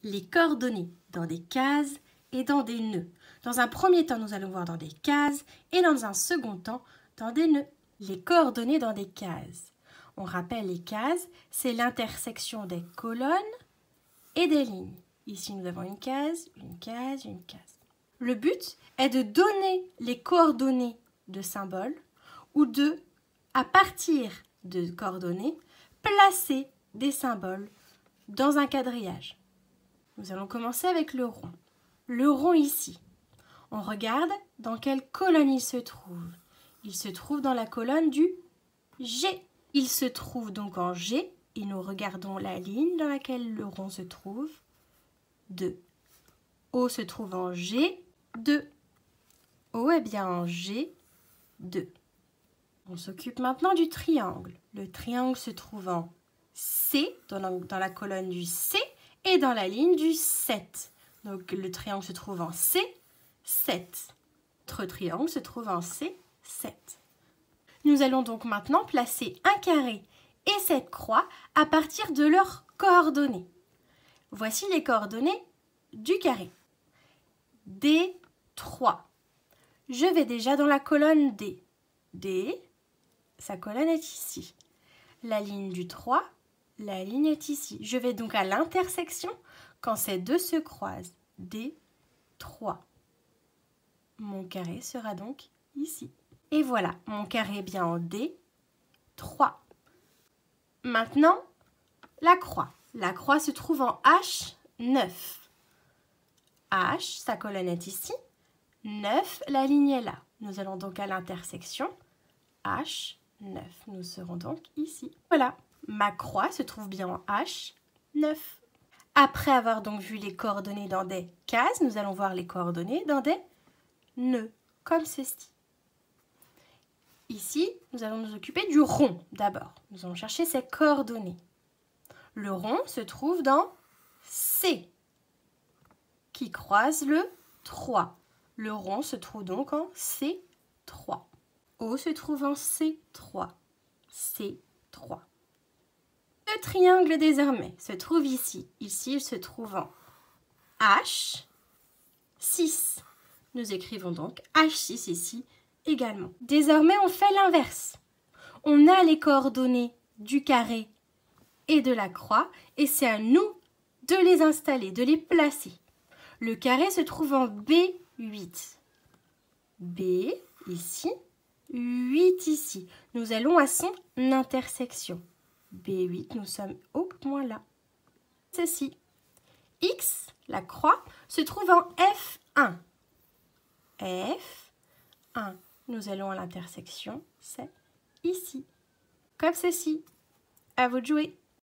les coordonnées dans des cases et dans des nœuds. Dans un premier temps, nous allons voir dans des cases et dans un second temps, dans des nœuds. Les coordonnées dans des cases. On rappelle les cases, c'est l'intersection des colonnes et des lignes. Ici, nous avons une case, une case, une case. Le but est de donner les coordonnées de symboles ou de, à partir de coordonnées, placer des symboles dans un quadrillage. Nous allons commencer avec le rond. Le rond ici. On regarde dans quelle colonne il se trouve. Il se trouve dans la colonne du G. Il se trouve donc en G et nous regardons la ligne dans laquelle le rond se trouve. 2. O se trouve en G, 2. O est bien en G, 2. On s'occupe maintenant du triangle. Le triangle se trouve en C, dans la colonne du C et dans la ligne du 7. Donc le triangle se trouve en C, 7. Notre triangle se trouve en C, 7. Nous allons donc maintenant placer un carré et cette croix à partir de leurs coordonnées. Voici les coordonnées du carré. D3. Je vais déjà dans la colonne D. D, sa colonne est ici. La ligne du 3, la ligne est ici. Je vais donc à l'intersection quand ces deux se croisent. D3. Mon carré sera donc ici. Et voilà, mon carré est bien en D3. Maintenant, la croix. La croix se trouve en H9. H, sa colonne est ici. 9, la ligne est là. Nous allons donc à l'intersection H9. Nous serons donc ici. Voilà, ma croix se trouve bien en H9. Après avoir donc vu les coordonnées dans des cases, nous allons voir les coordonnées dans des nœuds, comme ceci. Ici, nous allons nous occuper du rond d'abord. Nous allons chercher ses coordonnées. Le rond se trouve dans C, qui croise le 3. Le rond se trouve donc en C3. O se trouve en C3. C3. Le triangle désormais se trouve ici. Ici, il se trouve en H6. Nous écrivons donc H6 ici également. Désormais, on fait l'inverse. On a les coordonnées du carré et de la croix et c'est à nous de les installer, de les placer. Le carré se trouve en B8. B ici, 8 ici. Nous allons à son intersection. B8, nous sommes au point là. Ceci. X, la croix, se trouve en F1. F1. Nous allons à l'intersection, c'est ici. Comme ceci. À vous de jouer.